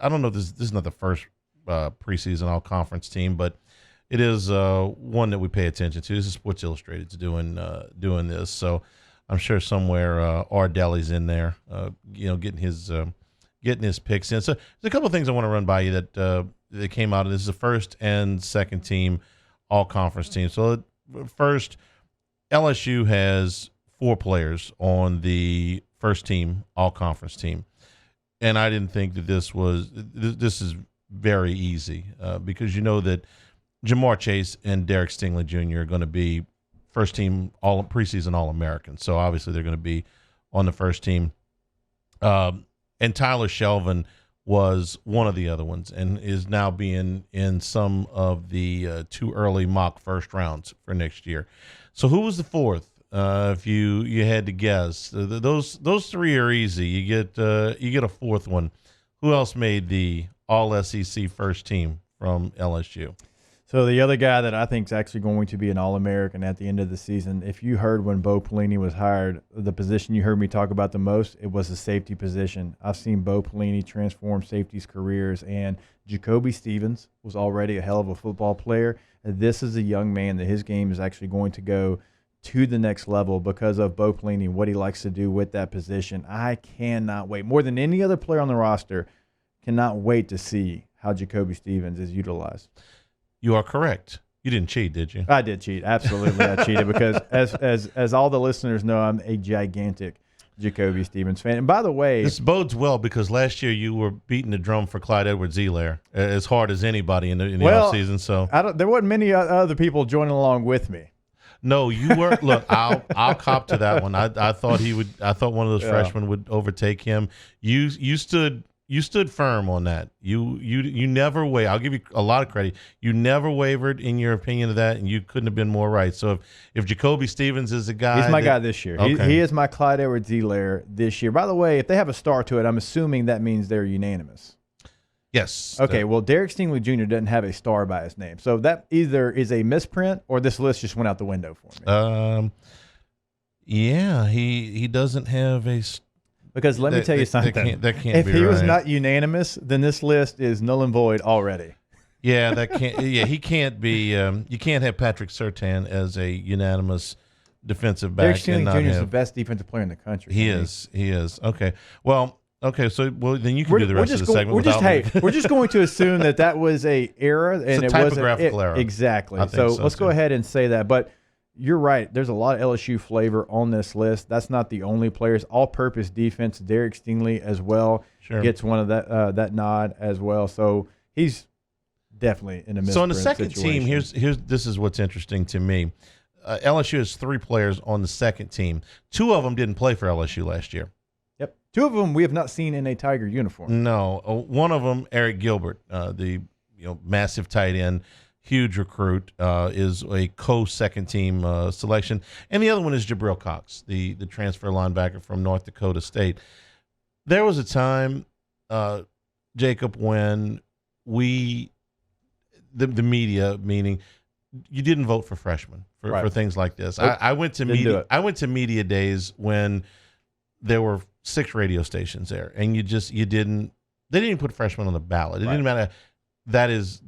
I don't know if this is not the first preseason all-conference team, but it is one that we pay attention to. This is Sports Illustrated's doing this, so I'm sure somewhere Ardelli's in there, getting his picks in. So there's a couple of things I want to run by you that came out. This is the first and second team all-conference team. So first, LSU has 4 players on the first team all-conference team, and I didn't think that this is very easy because you know that Jamar Chase and Derek Stingley Jr. are going to be first team preseason All-Americans. So obviously they're going to be on the first team. And Tyler Shelvin was one of the other ones and is now being in some of the too early mock first rounds for next year. So who was the fourth? If you had to guess, those 3 are easy. You get a fourth one. Who else made the All-SEC first team from LSU? So the other guy that I think is actually going to be an All-American at the end of the season, if you heard when Bo Pelini was hired, the position you heard me talk about the most, it was the safety position. I've seen Bo Pelini transform safeties' careers, and Jacoby Stevens was already a hell of a football player. This is a young man that his game is actually going to go to the next level because of Bo Pelini, what he likes to do with that position. I cannot wait. More than any other player on the roster, cannot wait to see how Jacoby Stevens is utilized. You are correct. You didn't cheat, did you? I did cheat. Absolutely, I cheated because as all the listeners know, I'm a gigantic Jacoby Stevens fan. And by the way, this bodes well because last year you were beating the drum for Clyde Edwards-Helaire as hard as anybody in the offseason. So there wasn't many other people joining along with me. No, you were. Look, I'll cop to that one. I thought he would. I thought one of those freshmen would overtake him. You stood firm on that. You never wavered. I'll give you a lot of credit. You never wavered in your opinion of that, and you couldn't have been more right. So if Jacoby Stevens is a guy, he's my guy this year. Okay. He is my Clyde Edwards-Helaire this year. By the way, if they have a star to it, I'm assuming that means they're unanimous. Yes. Okay, well, Derek Stingley Jr. doesn't have a star by his name. So that either is a misprint or this list just went out the window for me. Yeah, he doesn't have a because let me tell you something. That can't if be he right. was not unanimous, then this list is null and void already. Yeah, that can't. Yeah, he can't be. You can't have Patrick Surtain as a unanimous defensive back. Derek Stingley Jr. is the best defensive player in the country. He is. Okay. Well. Okay, so then you can do the rest of the segment. We're just going to assume that was a error and it's a typographical error. Exactly. So let's go ahead and say that. But you're right. There's a lot of LSU flavor on this list. That's not the only players. All-purpose defense. Derek Stingley as well gets one of that nod as well. So he's definitely in a misprint. So on the second situation. team, this is what's interesting to me. LSU has 3 players on the second team. 2 of them didn't play for LSU last year. Yep. 2 of them we have not seen in a Tiger uniform. No. One of them, Eric Gilbert, the massive tight end, huge recruit, is a co-second team selection. And the other one is Jabril Cox, the transfer linebacker from North Dakota State. There was a time, Jacob, when the media, meaning you didn't vote for freshmen for things like this. Nope. I went to media days when there were 6 radio stations there, and they didn't even put freshmen on the ballot. It didn't matter. That is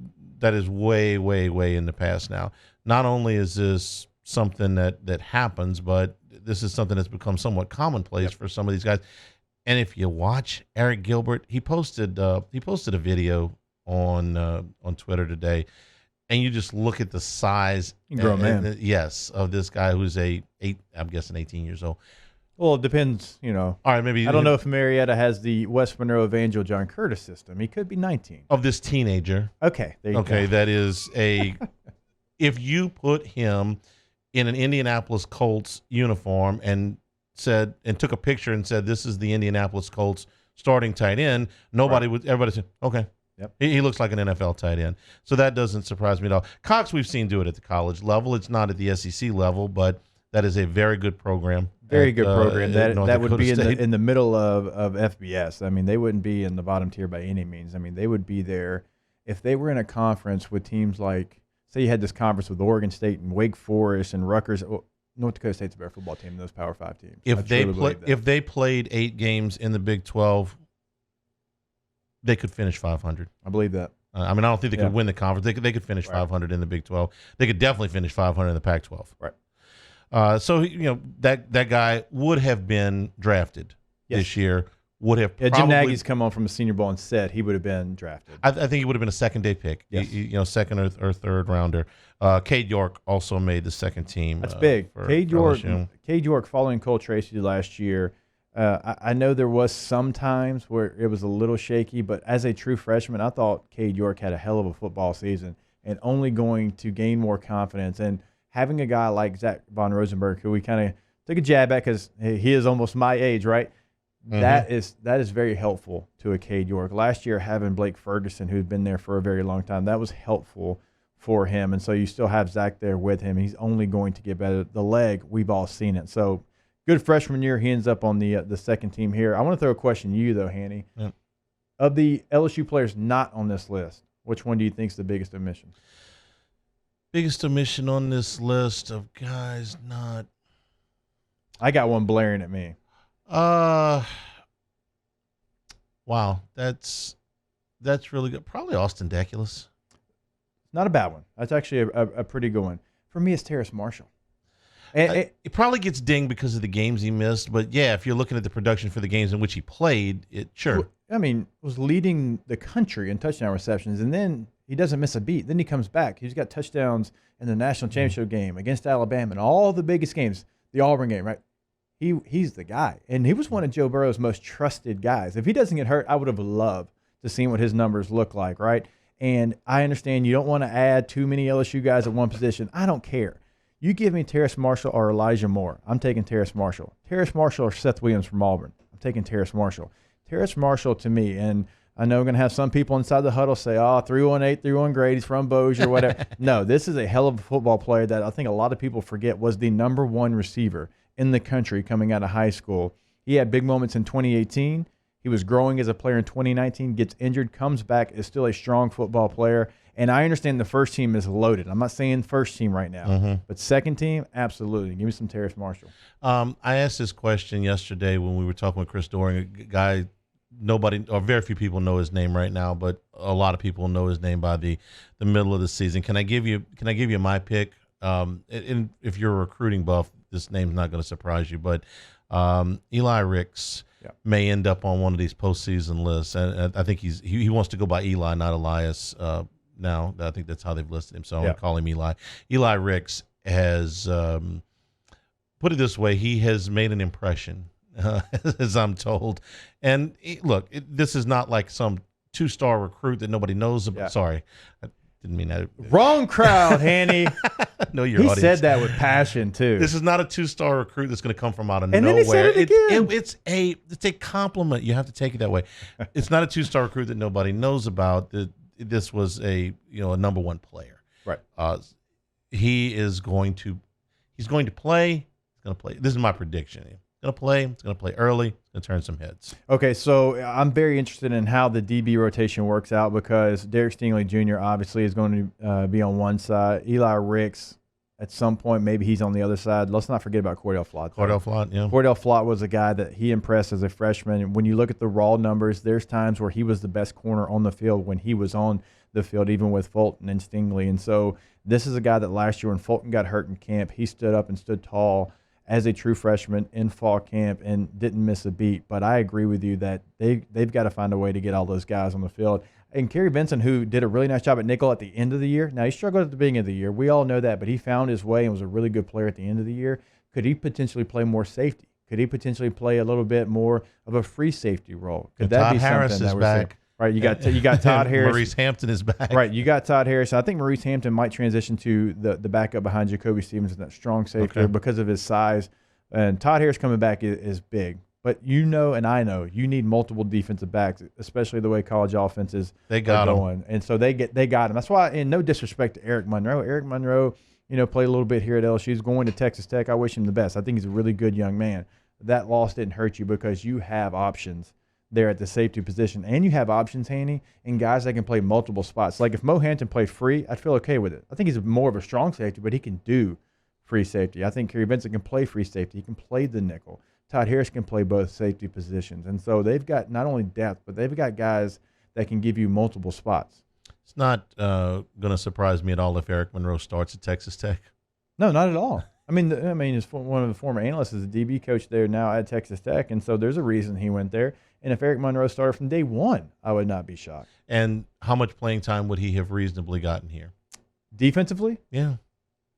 way, way, way in the past now. Not only is this something that happens, but this is something that's become somewhat commonplace for some of these guys. And if you watch Eric Gilbert, he posted a video on Twitter today, and you just look at the size of this guy who's I'm guessing 18 years old. Well, it depends, All right, maybe. I don't know if Marietta has the West Monroe Evangel John Curtis system. He could be 19. Of this teenager. Okay, there you go. Okay, that is if you put him in an Indianapolis Colts uniform and took a picture and said, this is the Indianapolis Colts starting tight end, everybody said, okay. Yep. He looks like an NFL tight end. So that doesn't surprise me at all. Cox, we've seen do it at the college level. It's not at the SEC level, but that is a very good program. Very good program. That would be in the middle of FBS. I mean, they wouldn't be in the bottom tier by any means. I mean, they would be there if they were in a conference with teams like, say you had this conference with Oregon State and Wake Forest and Rutgers. North Dakota State's a better football team than those Power 5 teams. If they played 8 games in the Big 12, they could finish 500. I believe that. I mean, I don't think they could win the conference. They could finish 500 in the Big 12. They could definitely finish 500 in the Pac-12. Right. So that guy would have been drafted this year. Would have Jim Nagy's come on from a Senior Bowl and said he would have been drafted. I think he would have been a second-day pick. Yes. Second or third rounder. Cade York also made the second team. That's big. Cade York, following Cole Tracy last year. I know there was some times where it was a little shaky, but as a true freshman, I thought Cade York had a hell of a football season and only going to gain more confidence. And having a guy like Zach Von Rosenberg, who we kind of took a jab at because he is almost my age, right? Mm-hmm. That is very helpful to a Cade York. Last year, having Blake Ferguson, who's been there for a very long time, that was helpful for him. And so you still have Zach there with him. He's only going to get better. The leg, we've all seen it. So good freshman year. He ends up on the second team here. I want to throw a question to you, though, Hanny. Yeah. Of the LSU players not on this list, which one do you think is the biggest omission? Biggest omission on this list of guys not. I got one blaring at me. Wow, that's really good. Probably Austin Deculus. Not a bad one. That's actually a pretty good one. For me, it's Terrace Marshall. It probably gets dinged because of the games he missed, but yeah, if you're looking at the production for the games in which he played, sure. I mean, was leading the country in touchdown receptions, and then he doesn't miss a beat. Then he comes back. He's got touchdowns in the national championship game against Alabama and all the biggest games, the Auburn game, right? He's the guy, and he was one of Joe Burrow's most trusted guys. If he doesn't get hurt, I would have loved to see what his numbers look like, right? And I understand you don't want to add too many LSU guys at one position. I don't care. You give me Terrace Marshall or Elijah Moore, I'm taking Terrace Marshall. Terrace Marshall or Seth Williams from Auburn, I'm taking Terrace Marshall. Terrace Marshall to me, and I know we're going to have some people inside the huddle say, 318, 3-1 grade, he's from Bossier, whatever. No, this is a hell of a football player that I think a lot of people forget was the #1 receiver in the country coming out of high school. He had big moments in 2018. He was growing as a player in 2019, gets injured, comes back, is still a strong football player. And I understand the first team is loaded. I'm not saying first team right now, but second team, absolutely. Give me some Terrace Marshall. I asked this question yesterday when we were talking with Chris Doring, a guy nobody or very few people know his name right now, but a lot of people know his name by the middle of the season. Can I give you my pick? And if you're a recruiting buff, this name's not going to surprise you, but Eli Rix may end up on one of these postseason lists, and I think he wants to go by Eli, not Elias. Now I think that's how they've listed him, so I'm going to call him Eli. Eli Rix has, put it this way, he has made an impression, as I'm told. And look, this is not like some 2-star recruit that nobody knows about. Sorry, I didn't mean that. Wrong crowd, Hanny. No, your audience. He said that with passion too. This is not a 2-star recruit that's going to come from out of nowhere. Then he said it again. It's a compliment. You have to take it that way. It's not a 2-star recruit that nobody knows about. This was a #1 player. Right. He's going to play. He's going to play. This is my prediction. He's going to play. He's going to play early. He's going to turn some heads. Okay, so I'm very interested in how the DB rotation works out because Derek Stingley Jr. obviously is going to be on one side. Eli Rix, at some point, maybe he's on the other side. Let's not forget about Cordell Flott. Cordell Flott was a guy that he impressed as a freshman. And when you look at the raw numbers, there's times where he was the best corner on the field when he was on the field, even with Fulton and Stingley. And so this is a guy that last year when Fulton got hurt in camp, he stood up and stood tall as a true freshman in fall camp and didn't miss a beat. But I agree with you that they've got to find a way to get all those guys on the field. And Carrie Benson, who did a really nice job at nickel at the end of the year. Now, he struggled at the beginning of the year. We all know that, but he found his way and was a really good player at the end of the year. Could he potentially play more safety? Could he potentially play a little bit more of a free safety role? Could that be Harris something that we're back. Seeing? Right, you got Todd Harris. Maurice Hampton is back. Right, you got Todd Harris. I think Maurice Hampton might transition to the backup behind Jacoby Stevens in that strong safety because of his size. And Todd Harris coming back is big. But and I know you need multiple defensive backs, especially the way college offenses are going. And so they got him. That's why, and no disrespect to Eric Monroe. Eric Monroe, played a little bit here at LSU. He's going to Texas Tech. I wish him the best. I think he's a really good young man. That loss didn't hurt you because you have options there at the safety position. And you have options, Hanny, and guys that can play multiple spots. Like if Mo Hampton played free, I'd feel okay with it. I think he's more of a strong safety, but he can do free safety. I think Carrie Benson can play free safety. He can play the nickel. Todd Harris can play both safety positions. And so they've got not only depth, but they've got guys that can give you multiple spots. It's not going to surprise me at all if Eric Monroe starts at Texas Tech. No, not at all. I mean, as one of the former analysts is a DB coach there now at Texas Tech, and so there's a reason he went there. And if Eric Monroe started from day one, I would not be shocked. And how much playing time would he have reasonably gotten here? Defensively? Yeah.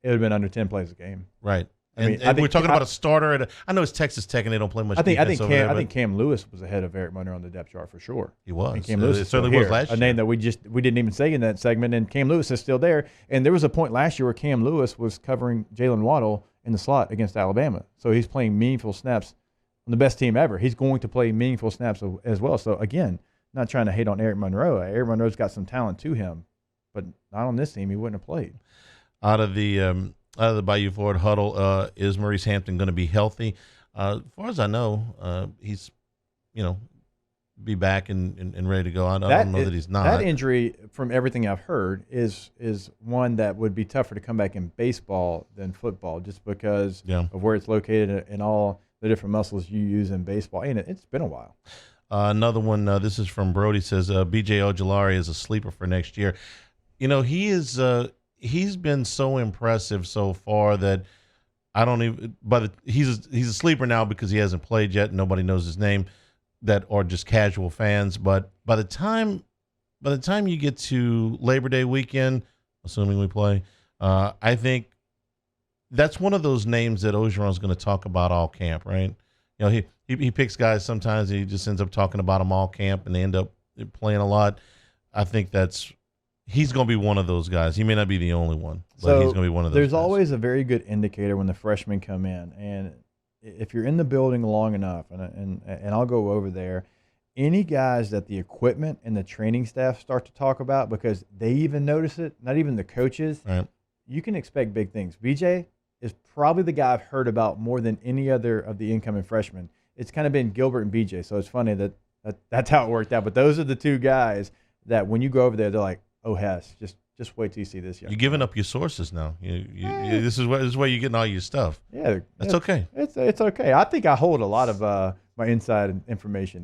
It would have been under 10 plays a game. Right. I And we're talking about a starter. I know it's Texas Tech and they don't play much defense over there. I think Cam Lewis was ahead of Eric Monroe on the depth chart for sure. He was. And Cam Lewis it certainly was last year. A name that we didn't even say in that segment, and Cam Lewis is still there. And there was a point last year where Cam Lewis was covering Jalen Waddle in the slot against Alabama. So he's playing meaningful snaps on the best team ever. He's going to play meaningful snaps as well. So again, not trying to hate on Eric Monroe. Eric Monroe's got some talent to him, but not on this team. He wouldn't have played. Out of the Bayou Ford huddle, is Maurice Hampton going to be healthy? As far as I know, he's, be back and ready to go. I don't know that he's not. That injury, from everything I've heard, is one that would be tougher to come back in baseball than football, just because of where it's located and all the different muscles you use in baseball. And it's been a while. Another one, this is from Brody, says B.J. Ojulari is a sleeper for next year. He is he's been so impressive so far that I don't even. But he's a sleeper now because he hasn't played yet. And nobody knows his name, that are just casual fans. But by the time you get to Labor Day weekend, assuming we play, I think that's one of those names that Ogeron's going to talk about all camp, right? He picks guys sometimes and he just ends up talking about them all camp and they end up playing a lot. I think he's going to be one of those guys. He may not be the only one, but he's going to be one of those There's guys. always a very good indicator when the freshmen come in. And if you're in the building long enough, and I'll go over there, any guys that the equipment and the training staff start to talk about because they even notice it, not even the coaches, right, you can expect big things. BJ is probably the guy I've heard about more than any other of the incoming freshmen. It's kind of been Gilbert and BJ, so it's funny that's how it worked out. But those are the two guys that when you go over there, they're like, oh, Hess, just wait till you see this young. You're giving up your sources now. This is where you're getting all your stuff. Yeah, that's okay. It's okay. I think I hold a lot of my inside information.